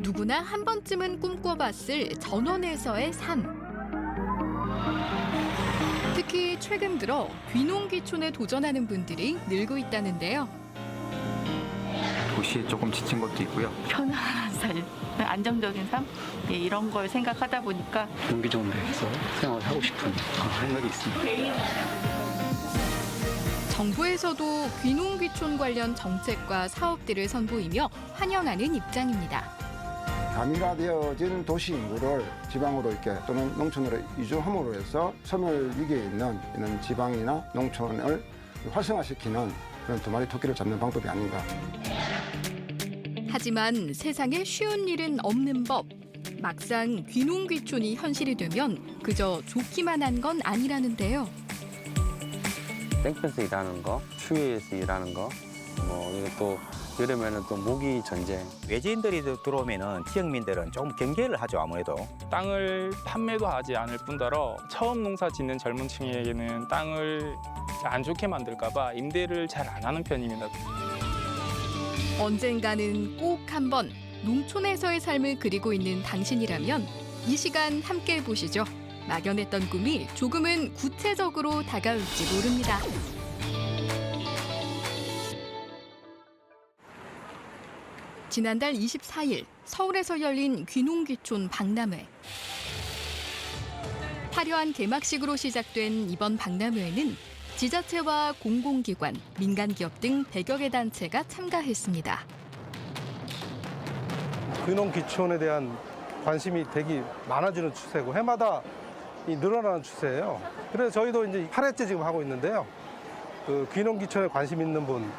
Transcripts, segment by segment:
누구나 한 번쯤은 꿈꿔봤을 전원에서의 삶. 특히 최근 들어 귀농귀촌에 도전하는 분들이 늘고 있다는데요. 도시에 조금 지친 것도 있고요. 편안한 삶, 안정적인 삶 이런 걸 생각하다 보니까 경기 좋은 데서 생활하고 싶은 생각이 있습니다. 정부에서도 귀농귀촌 관련 정책과 사업들을 선보이며 환영하는 입장입니다. 가밀화되어진 도시 인구를 지방으로 이렇게 또는 농촌으로 이주함으로 해서 소멸 위기에 있는 이런 지방이나 농촌을 활성화시키는 그런 두 마리 토끼를 잡는 방법이 아닌가. 하지만 세상에 쉬운 일은 없는 법. 막상 귀농귀촌이 현실이 되면 그저 좋기만 한 건 아니라는데요. 땡볕에서 일하는 거, 추위에서 일하는 거, 이게 또 여름에는 또 모기 전쟁. 외지인들이 들어오면은 지역민들은 조금 경계를 하죠, 아무래도. 땅을 판매도 하지 않을 뿐더러 처음 농사 짓는 젊은 층에게는 땅을 안 좋게 만들까 봐 임대를 잘 안 하는 편입니다. 언젠가는 꼭 한번 농촌에서의 삶을 그리고 있는 당신이라면 이 시간 함께 해보시죠. 막연했던 꿈이 조금은 구체적으로 다가올지 모릅니다. 지난달 24일 서울에서 열린 귀농귀촌 박람회. 화려한 개막식으로 시작된 이번 박람회에는 지자체와 공공기관, 민간기업 등 100여 개 단체가 참가했습니다. 귀농귀촌에 대한 관심이 되게 많아지는 추세고 해마다 늘어나는 추세예요. 그래서 저희도 이제 8회째 지금 하고 있는데요. 그 귀농귀촌에 관심 있는 분,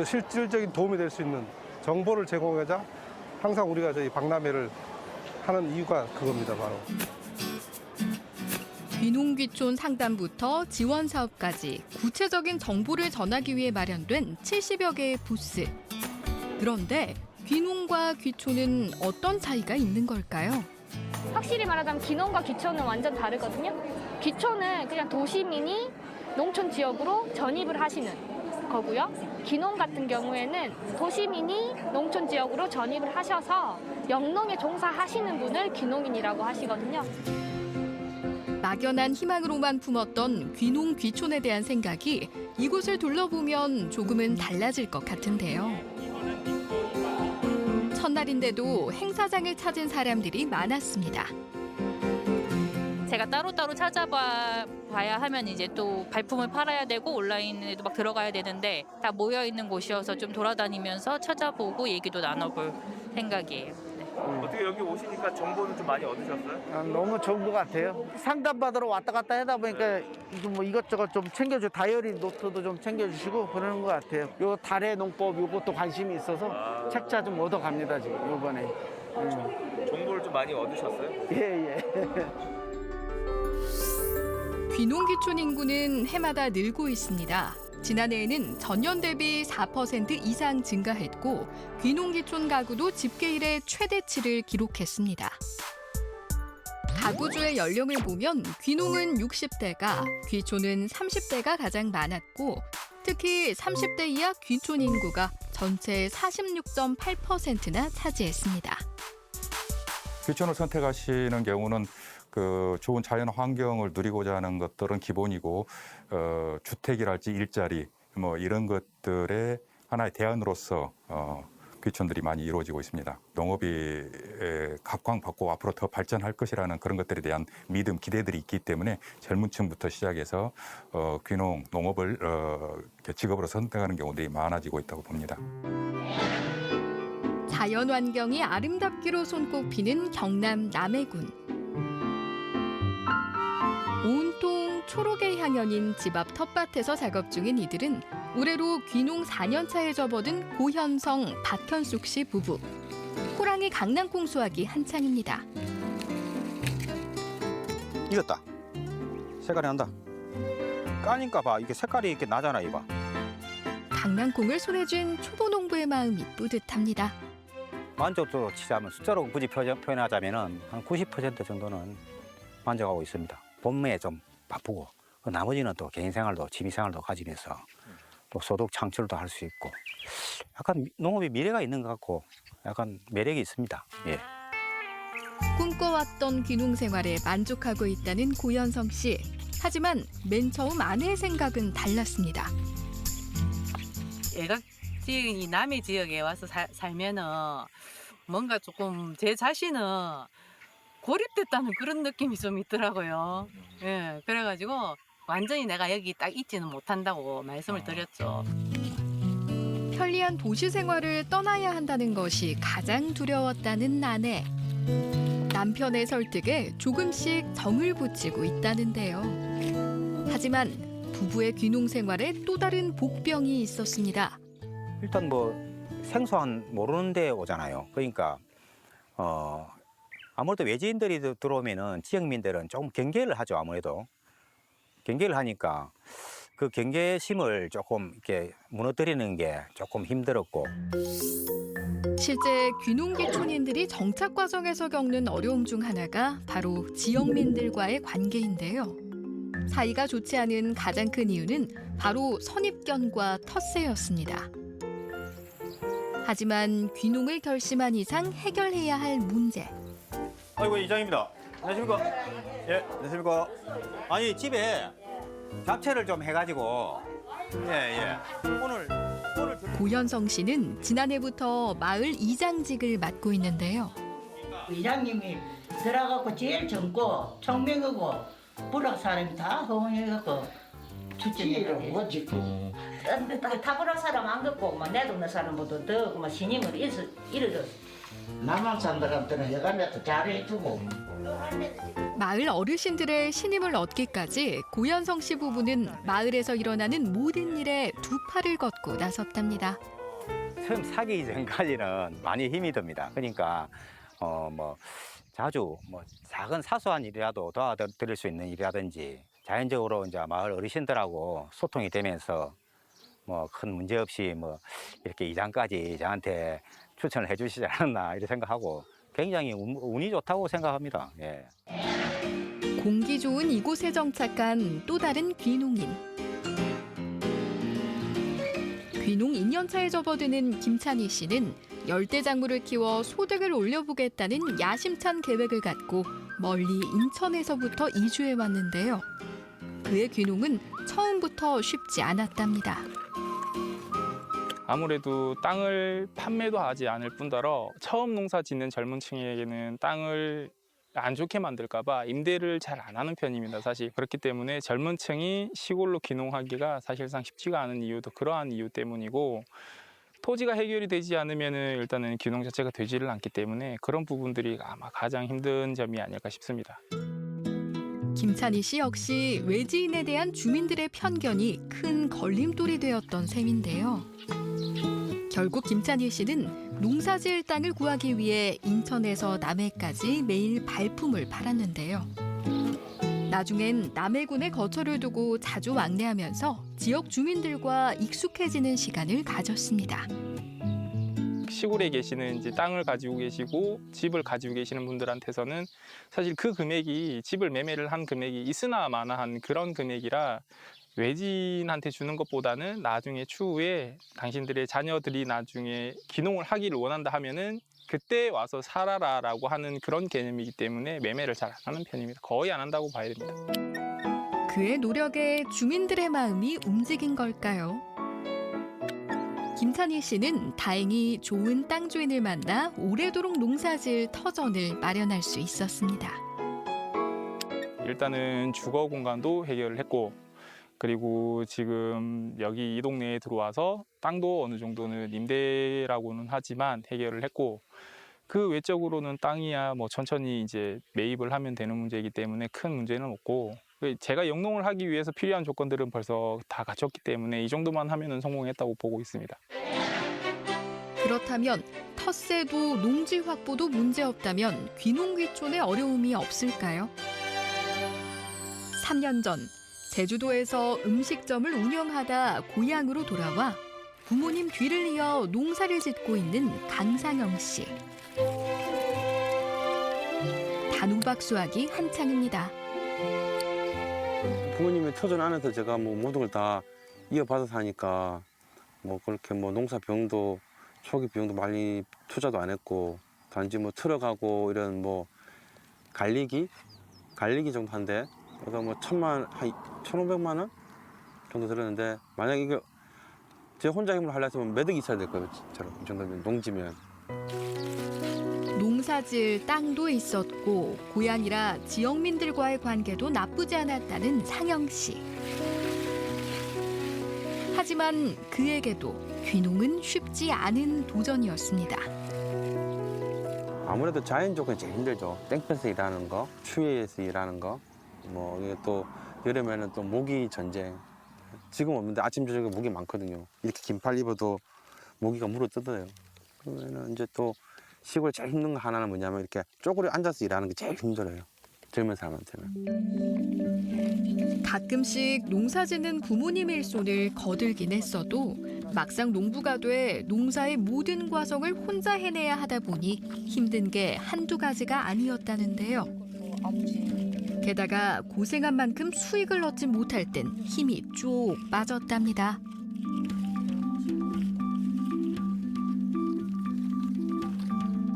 실질적인 도움이 될 수 있는 정보를 제공하자 항상 우리가 저희 박람회를 하는 이유가 그겁니다, 바로. 귀농귀촌 상담부터 지원 사업까지 구체적인 정보를 전하기 위해 마련된 70여 개의 부스. 그런데 귀농과 귀촌은 어떤 차이가 있는 걸까요? 확실히 말하자면 귀농과 귀촌은 완전 다르거든요. 귀촌은 그냥 도시민이 농촌 지역으로 전입을 하시는 거고요. 귀농 같은 경우에는 도시민이 농촌 지역으로 전입을 하셔서 영농에 종사하시는 분을 귀농인이라고 하시거든요. 막연한 희망으로만 품었던 귀농 귀촌에 대한 생각이 이곳을 둘러보면 조금은 달라질 것 같은데요. 첫날인데도 행사장을 찾은 사람들이 많았습니다. 제가 따로따로 찾아봐야 하면 이제 또 발품을 팔아야 되고 온라인에도 막 들어가야 되는데 다 모여 있는 곳이어서 좀 돌아다니면서 찾아보고 얘기도 나눠볼 생각이에요. 어떻게 여기 오시니까 정보는 좀 많이 얻으셨어요? 너무 좋은 것 같아요. 상담받으러 왔다 갔다 하다 보니까 뭐 이것저것 좀 챙겨줘. 다이어리 노트도 좀 챙겨주시고 그러는 것 같아요. 요 달의 농법 요것도 관심이 있어서 책자 좀 얻어갑니다 지금 요번에. 정보를 좀 많이 얻으셨어요? 예. 귀농귀촌 인구는 해마다 늘고 있습니다. 지난해에는 전년 대비 4% 이상 증가했고 귀농귀촌 가구도 집계 이래 최대치를 기록했습니다. 가구주의 연령을 보면 귀농은 60대가, 귀촌은 30대가 가장 많았고 특히 30대 이하 귀촌 인구가 전체의 46.8%나 차지했습니다. 귀촌을 선택하시는 경우는 그 좋은 자연 환경을 누리고자 하는 것들은 기본이고 주택이랄지 일자리 뭐 이런 것들의 하나의 대안으로서 귀촌들이 많이 이루어지고 있습니다. 농업이 각광받고 앞으로 더 발전할 것이라는 그런 것들에 대한 믿음, 기대들이 있기 때문에 젊은 층부터 시작해서 귀농, 농업을 직업으로 선택하는 경우들이 많아지고 있다고 봅니다. 자연 환경이 아름답기로 손꼽히는 경남 남해군. 온통 초록의 향연인 집 앞 텃밭에서 작업 중인 이들은 올해로 귀농 4년 차에 접어든 고현성, 박현숙 씨 부부. 호랑이 강낭콩 수확이 한창입니다. 익었다. 색깔이 난다. 까니까 봐. 이게 색깔이 이렇게 나잖아, 이봐. 강낭콩을 손에 쥔 초보 농부의 마음이 뿌듯합니다. 만족도로 치자면 숫자로 굳이 표현하자면은 한 90% 정도는 만족하고 있습니다. 봄에 좀 바쁘고 나머지는 또 개인 생활도 취미 생활도 가지면서 또 소득 창출도 할 수 있고 약간 농업이 미래가 있는 것 같고 약간 매력이 있습니다. 예. 꿈꿔왔던 귀농 생활에 만족하고 있다는 고현성 씨. 하지만 맨 처음 아내의 생각은 달랐습니다. 애각지역이 남의 지역에 와서 살면은 뭔가 조금 제 자신은 고립됐다는 그런 느낌이 좀 있더라고요. 예, 그래가지고 완전히 내가 여기 딱 있지는 못한다고 말씀을 드렸죠. 편리한 도시 생활을 떠나야 한다는 것이 가장 두려웠다는 아내. 남편의 설득에 조금씩 정을 붙이고 있다는데요. 하지만 부부의 귀농 생활에 또 다른 복병이 있었습니다. 일단 뭐 생소한 모르는 데 오잖아요. 그러니까 아무래도 외지인들이 들어오면은 지역민들은 조금 경계를 하죠. 아무래도 경계를 하니까 그 경계심을 조금 이렇게 무너뜨리는 게 조금 힘들었고. 실제 귀농귀촌인들이 정착 과정에서 겪는 어려움 중 하나가 바로 지역민들과의 관계인데요. 사이가 좋지 않은 가장 큰 이유는 바로 선입견과 텃세였습니다. 하지만 귀농을 결심한 이상 해결해야 할 문제. 아이고 이장입니다. 안녕하십니까? 예, 안녕하십니까? 아니 집에 잡채를 좀 해가지고 예. 오늘 고현성 씨는 지난해부터 마을 이장직을 맡고 있는데요. 이장님이 들어가고 제일 젊고 총명하고 부락 사람이 다 허용해갖고 추천해요. 뭐지? 다 부락 사람 안 걷고 뭐 내 동네 사람보다 더 신임을 잃어줬어. 남한 사람들한테는 해가면서 잘해주고. 마을 어르신들의 신임을 얻기까지 고현성 씨 부부는 마을에서 일어나는 모든 일에 두 팔을 걷고 나섰답니다. 처음 사기 전까지는 많이 힘이 듭니다. 그러니까 뭐 자주 뭐 작은 사소한 일이라도 도와드릴 수 있는 일이라든지 자연적으로 이제 마을 어르신들하고 소통이 되면서 뭐 큰 문제 없이 뭐 이렇게 이장까지 저한테 추천을 해주시지 않았나 이렇게 생각하고 굉장히 운이 좋다고 생각합니다. 예. 공기 좋은 이곳에 정착한 또 다른 귀농인. 귀농 2년차에 접어드는 김찬희 씨는 열대작물을 키워 소득을 올려보겠다는 야심찬 계획을 갖고 멀리 인천에서부터 이주해 왔는데요. 그의 귀농은 처음부터 쉽지 않았답니다. 아무래도 땅을 판매도 하지 않을 뿐더러 처음 농사 짓는 젊은 층에게는 땅을 안 좋게 만들까 봐 임대를 잘 안 하는 편입니다. 사실 그렇기 때문에 젊은 층이 시골로 귀농하기가 사실상 쉽지가 않은 이유도 그러한 이유 때문이고, 토지가 해결이 되지 않으면 일단은 귀농 자체가 되지를 않기 때문에 그런 부분들이 아마 가장 힘든 점이 아닐까 싶습니다. 김찬희 씨 역시 외지인에 대한 주민들의 편견이 큰 걸림돌이 되었던 셈인데요. 결국 김찬희 씨는 농사지을 땅을 구하기 위해 인천에서 남해까지 매일 발품을 팔았는데요. 나중엔 남해군에 거처를 두고 자주 왕래하면서 지역 주민들과 익숙해지는 시간을 가졌습니다. 시골에 계시는 이제 땅을 가지고 계시고 집을 가지고 계시는 분들한테서는 사실 그 금액이 집을 매매를 한 금액이 있으나 마나한 그런 금액이라 외지인한테 주는 것보다는 나중에 추후에 당신들의 자녀들이 나중에 귀농을 하기를 원한다 하면은 그때 와서 살아라라고 하는 그런 개념이기 때문에 매매를 잘 안 하는 편입니다. 거의 안 한다고 봐야 됩니다. 그의 노력에 주민들의 마음이 움직인 걸까요? 김찬희 씨는 다행히 좋은 땅 주인을 만나 오래도록 농사지을 터전을 마련할 수 있었습니다. 일단은 주거 공간도 해결을 했고, 그리고 지금 여기 이 동네에 들어와서 땅도 어느 정도는 임대라고는 하지만 해결을 했고, 그 외적으로는 땅이야 뭐 천천히 이제 매입을 하면 되는 문제이기 때문에 큰 문제는 없고, 제가 영농을 하기 위해서 필요한 조건들은 벌써 다 갖췄기 때문에 이 정도만 하면은 성공했다고 보고 있습니다. 그렇다면 텃세도 농지 확보도 문제없다면 귀농귀촌에 어려움이 없을까요? 3년 전 제주도에서 음식점을 운영하다 고향으로 돌아와 부모님 뒤를 이어 농사를 짓고 있는 강상영 씨. 단호박 수확이 한창입니다. 부모님의 터전 안에서 제가 뭐 모든 걸 다 이어받아서 사니까 뭐 그렇게 뭐 농사 비용도 초기 비용도 많이 투자도 안 했고 단지 뭐 트럭하고 이런 뭐 갈리기 정도 한대 그래서 뭐 1,500만 원 정도 들었는데 만약 이거 제 혼자 힘으로 하려 했으면 매덕이 있어야 될 거예요. 진짜로 이 정도면 농지면. 농사지을 땅도 있었고 고향이라 지역민들과의 관계도 나쁘지 않았다는 상영 씨. 하지만 그에게도 귀농은 쉽지 않은 도전이었습니다. 아무래도 자연 조건이 제일 힘들죠. 땡볕에서 일하는 거, 추위에서 일하는 거, 뭐 이게 또 여름에는 또 모기 전쟁. 지금 없는데 아침 저녁에 모기 많거든요. 이렇게 긴팔 입어도 모기가 물어 뜯어요. 그러면은 이제 또 시골 제일 힘든 거 하나는 뭐냐면 이렇게 쪼그려 앉아서 일하는 게 제일 힘들어요. 젊은 사람한테는. 가끔씩 농사짓는 부모님 일손을 거들긴 했어도 막상 농부가 돼 농사의 모든 과정을 혼자 해내야 하다 보니 힘든 게 한두 가지가 아니었다는데요. 게다가 고생한 만큼 수익을 얻지 못할 땐 힘이 쭉 빠졌답니다.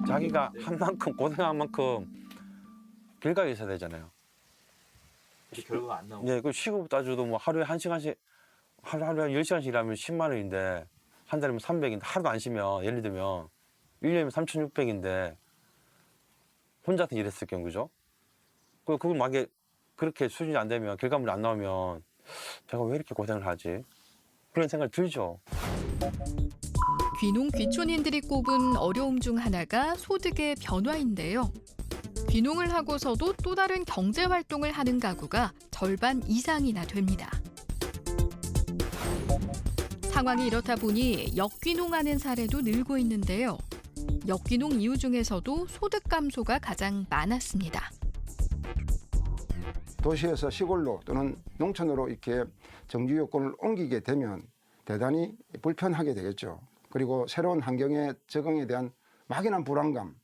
자기가 한 만큼 고생한 만큼 결과가 있어야 되잖아요. 결과가 안 나오고. 네, 그 시급 따져도 뭐 하루에 1시간씩 하루에 10시간씩 일하면 10만 원인데 한 달이면 300인데 하루도 안 쉬면 예를 들면 1년이면 3,600인데 혼자서 일했을 경우 그죠? 그걸 만약에 그렇게 수준이 안 되면 결과물이 안 나오면 제가 왜 이렇게 고생을 하지? 그런 생각이 들죠. 귀농 귀촌인들이 꼽은 어려움 중 하나가 소득의 변화인데요. 귀농을 하고서도 또 다른 경제 활동을 하는 가구가 절반 이상이나 됩니다. 상황이 이렇다 보니 역귀농하는 사례도 늘고 있는데요. 역귀농 이유 중에서도 소득 감소가 가장 많았습니다. 도시에서 시골로 또는 농촌으로 이렇게 정규 요건을 옮기게 되면 대단히 불편하게 되겠죠. 그리고 새로운 환경에 적응에 대한 막연한 불안감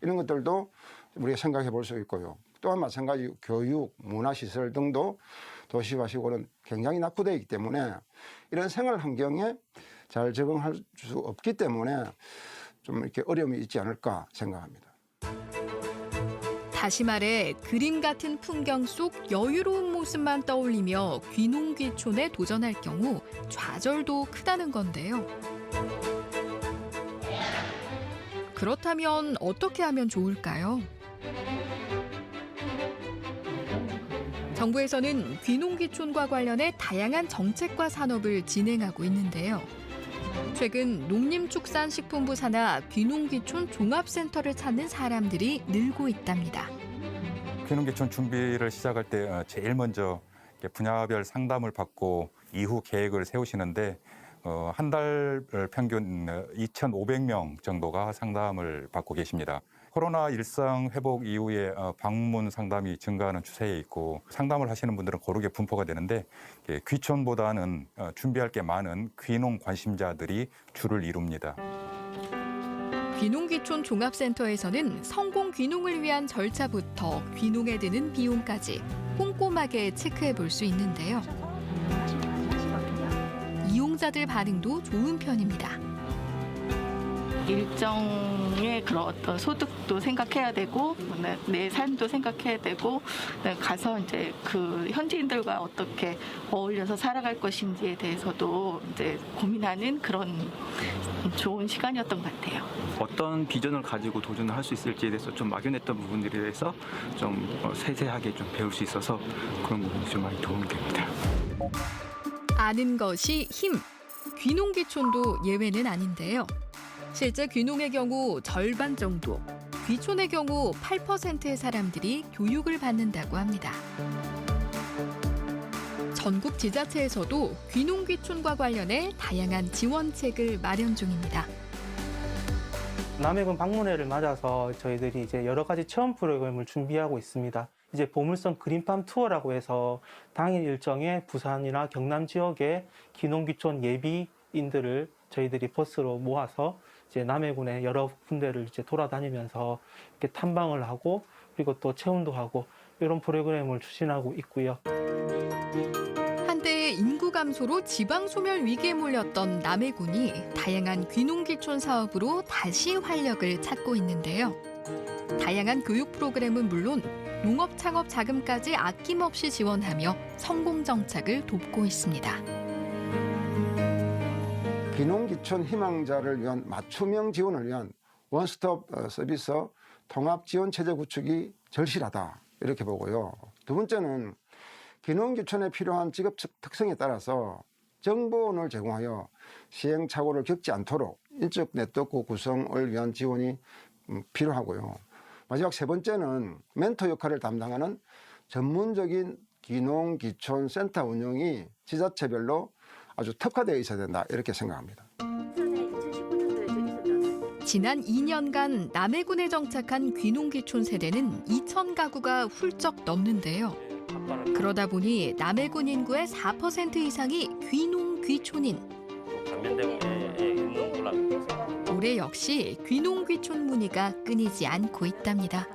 이런 것들도 우리가 생각해 볼 수 있고요. 또한 마찬가지 교육, 문화시설 등도 도시와 시골은 굉장히 낙후되어 있기 때문에 이런 생활 환경에 잘 적응할 수 없기 때문에 좀 이렇게 어려움이 있지 않을까 생각합니다. 다시 말해 그림 같은 풍경 속 여유로운 모습만 떠올리며 귀농 귀촌에 도전할 경우 좌절도 크다는 건데요. 그렇다면 어떻게 하면 좋을까요? 정부에서는 귀농 귀촌과 관련해 다양한 정책과 산업을 진행하고 있는데요. 최근 농림축산식품부 산하 귀농귀촌 종합센터를 찾는 사람들이 늘고 있답니다. 귀농귀촌 준비를 시작할 때 제일 먼저 분야별 상담을 받고 이후 계획을 세우시는데 한 달 평균 2,500명 정도가 상담을 받고 계십니다. 코로나 일상 회복 이후에 방문 상담이 증가하는 추세에 있고 상담을 하시는 분들은 고르게 분포가 되는데 귀촌보다는 준비할 게 많은 귀농 관심자들이 주를 이룹니다. 귀농귀촌 종합센터에서는 성공 귀농을 위한 절차부터 귀농에 드는 비용까지 꼼꼼하게 체크해 볼 수 있는데요. 이용자들 반응도 좋은 편입니다. 일정의 그런 어떤 소득도 생각해야 되고 내 삶도 생각해야 되고 가서 이제 그 현지인들과 어떻게 어울려서 살아갈 것인지에 대해서도 이제 고민하는 그런 좋은 시간이었던 것 같아요. 어떤 비전을 가지고 도전을 할 수 있을지에 대해서 좀 막연했던 부분들에 대해서 좀 세세하게 좀 배울 수 있어서 그런 부분이 좀 많이 도움이 됩니다. 아는 것이 힘. 귀농귀촌도 예외는 아닌데요. 실제 귀농의 경우 절반 정도, 귀촌의 경우 8%의 사람들이 교육을 받는다고 합니다. 전국 지자체에서도 귀농귀촌과 관련해 다양한 지원책을 마련 중입니다. 남해군 방문회를 맞아서 저희들이 이제 여러 가지 체험 프로그램을 준비하고 있습니다. 이제 보물섬 그린팜 투어라고 해서 당일 일정에 부산이나 경남 지역의 귀농귀촌 예비인들을 저희들이 버스로 모아서 이제 남해군의 여러 군데를 이제 돌아다니면서 이렇게 탐방을 하고 그리고 또 체험도 하고 이런 프로그램을 추진하고 있고요. 한때 인구가 감소로 지방 소멸 위기에 몰렸던 남해군이 다양한 귀농귀촌 사업으로 다시 활력을 찾고 있는데요. 다양한 교육 프로그램은 물론 농업 창업 자금까지 아낌없이 지원하며 성공 정착을 돕고 있습니다. 귀농귀촌 희망자를 위한 맞춤형 지원을 위한 원스톱 서비스 통합 지원 체제 구축이 절실하다 이렇게 보고요. 두 번째는 귀농귀촌에 필요한 직업 특성에 따라서 정보원을 제공하여 시행착오를 겪지 않도록 인적 네트워크 구성을 위한 지원이 필요하고요. 마지막 세 번째는 멘토 역할을 담당하는 전문적인 귀농귀촌 센터 운영이 지자체별로 아주 특화되어 있어야 된다 이렇게 생각합니다. 지난 2년간 남해군에 정착한 귀농귀촌 세대는 2,000가구가 훌쩍 넘는데요. 그러다 보니 남해군 인구의 4% 이상이 귀농귀촌인. 올해 역시 귀농귀촌 문의가 끊이지 않고 있답니다.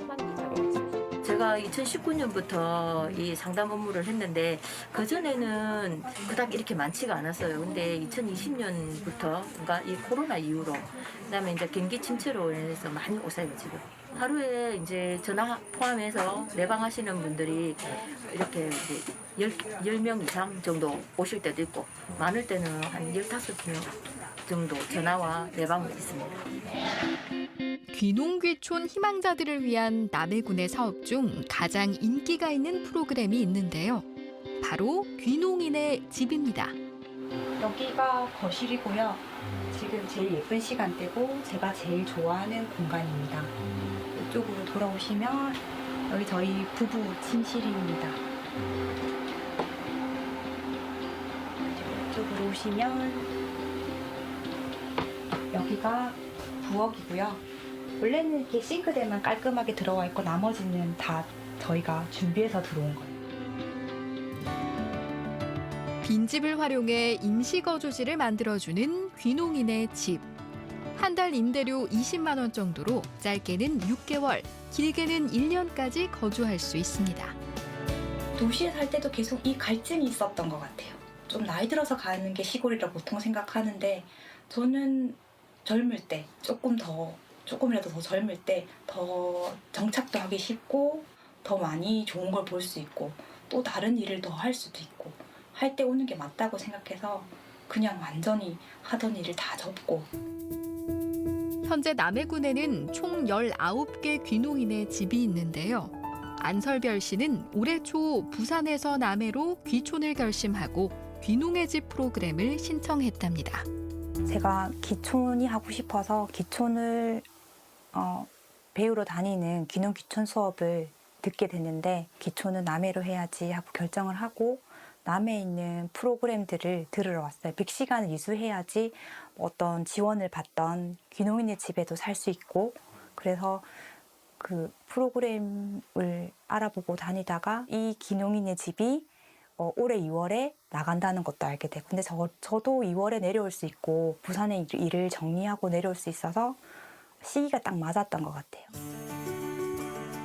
제가 2019년부터 이 상담 업무를 했는데 그전에는 그닥 이렇게 많지가 않았어요. 근데 2020년부터 그러니까 이 코로나 이후로 그다음에 이제 경기 침체로 인해서 많이 오세요, 지금. 하루에 이제 전화 포함해서 내방하시는 분들이 이렇게 이제 10명 이상 정도 오실 때도 있고 많을 때는 한 15명 정도 전화와 내방이 있습니다. 귀농귀촌 희망자들을 위한 남해군의 사업 중 가장 인기가 있는 프로그램이 있는데요. 바로 귀농인의 집입니다. 여기가 거실이고요. 지금 제일 예쁜 시간대고 제가 제일 좋아하는 공간입니다. 이쪽으로 돌아오시면 여기 저희 부부 침실입니다. 이쪽으로 오시면 여기가 부엌이고요. 원래는 이렇게 싱크대만 깔끔하게 들어와 있고 나머지는 다 저희가 준비해서 들어온 거예요. 빈집을 활용해 임시거주지를 만들어주는 귀농인의 집. 한 달 임대료 20만 원 정도로 짧게는 6개월, 길게는 1년까지 거주할 수 있습니다. 도시에 살 때도 계속 이 갈증이 있었던 것 같아요. 좀 나이 들어서 가는 게 시골이라 보통 생각하는데 저는 젊을 때 조금이라도 더 젊을 때 더 정착도 하기 쉽고 더 많이 좋은 걸 볼 수 있고 또 다른 일을 더 할 수도 있고 할 때 오는 게 맞다고 생각해서 그냥 완전히 하던 일을 다 접고. 현재 남해군에는 총 19개 귀농인의 집이 있는데요. 안설별 씨는 올해 초 부산에서 남해로 귀촌을 결심하고 귀농의 집 프로그램을 신청했답니다. 제가 귀촌이 하고 싶어서 귀촌을 배우러 다니는 귀농귀촌 수업을 듣게 됐는데 귀촌은 남해로 해야지 하고 결정을 하고 남해에 있는 프로그램들을 들으러 왔어요. 100시간을 이수해야지 어떤 지원을 받던 귀농인의 집에도 살 수 있고 그래서 그 프로그램을 알아보고 다니다가 이 귀농인의 집이 올해 2월에 나간다는 것도 알게 되고 근데 저도 2월에 내려올 수 있고 부산에 일을 정리하고 내려올 수 있어서 시기가 딱 맞았던 것 같아요.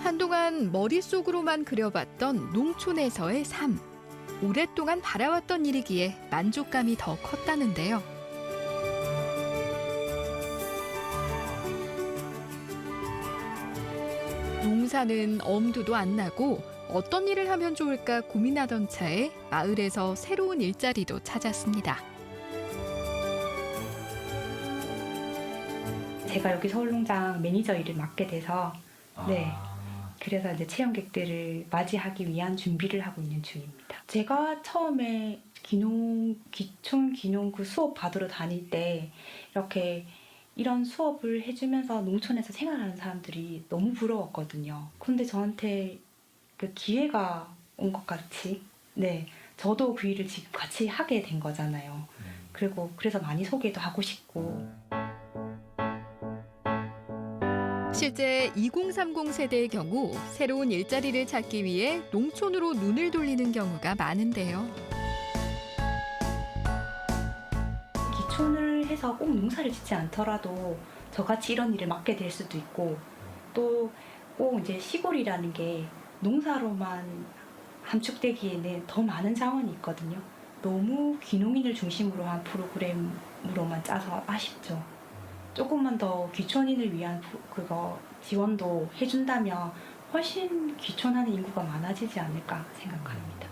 한동안 머릿속으로만 그려봤던 농촌에서의 삶. 오랫동안 바라왔던 일이기에 만족감이 더 컸다는데요. 농사는 엄두도 안 나고 어떤 일을 하면 좋을까 고민하던 차에 마을에서 새로운 일자리도 찾았습니다. 제가 여기 서울농장 매니저 일을 맡게 돼서 네. 그래서 이제 체험객들을 맞이하기 위한 준비를 하고 있는 중입니다. 제가 처음에 귀촌 귀농구 수업 받으러 다닐 때 이렇게 이런 수업을 해주면서 농촌에서 생활하는 사람들이 너무 부러웠거든요. 근데 저한테 그 기회가 온 것 같이 네, 저도 그 일을 지금 같이 하게 된 거잖아요. 그리고 그래서 많이 소개도 하고 싶고. 실제 2030 세대의 경우 새로운 일자리를 찾기 위해 농촌으로 눈을 돌리는 경우가 많은데요. 귀촌을 해서 꼭 농사를 짓지 않더라도 저같이 이런 일을 맡게 될 수도 있고 또 꼭 이제 시골이라는 게 농사로만 함축되기에는 더 많은 자원이 있거든요. 너무 귀농인을 중심으로 한 프로그램으로만 짜서 아쉽죠. 조금만 더 귀촌인을 위한 그거 지원도 해준다면 훨씬 귀촌하는 인구가 많아지지 않을까 생각합니다.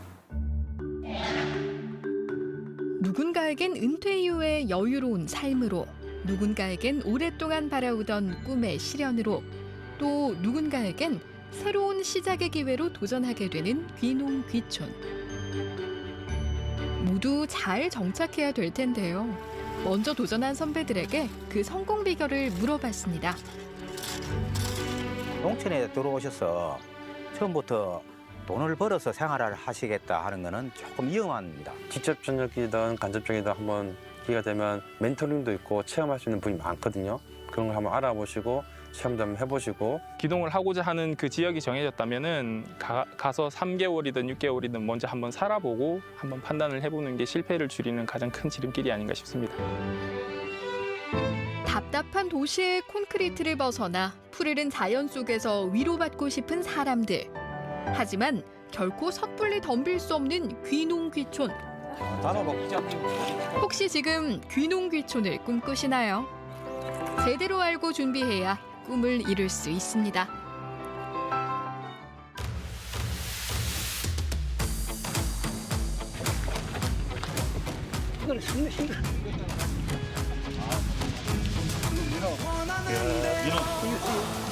누군가에겐 은퇴 이후의 여유로운 삶으로, 누군가에겐 오랫동안 바라오던 꿈의 실현으로, 또 누군가에겐 새로운 시작의 기회로 도전하게 되는 귀농 귀촌. 모두 잘 정착해야 될 텐데요. 먼저 도전한 선배들에게 그 성공 비결을 물어봤습니다. 농촌에 들어오셔서 처음부터 돈을 벌어서 생활을 하시겠다 하는 거는 조금 위험합니다. 직접 전역이든 간접적이든 한번 기회가 되면 멘토링도 있고 체험할 수 있는 분이 많거든요. 그런 걸 한번 알아보시고 체험도 한번 해보시고. 귀농을 하고자 하는 그 지역이 정해졌다면은 가서 3개월이든 6개월이든 먼저 한번 살아보고 한번 판단을 해보는 게 실패를 줄이는 가장 큰 지름길이 아닌가 싶습니다. 답답한 도시의 콘크리트를 벗어나 푸르른 자연 속에서 위로받고 싶은 사람들. 하지만 결코 섣불리 덤빌 수 없는 귀농 귀촌. 혹시 지금 귀농 귀촌을 꿈꾸시나요? 제대로 알고 준비해야 꿈을 이룰 수 있습니다. 민호.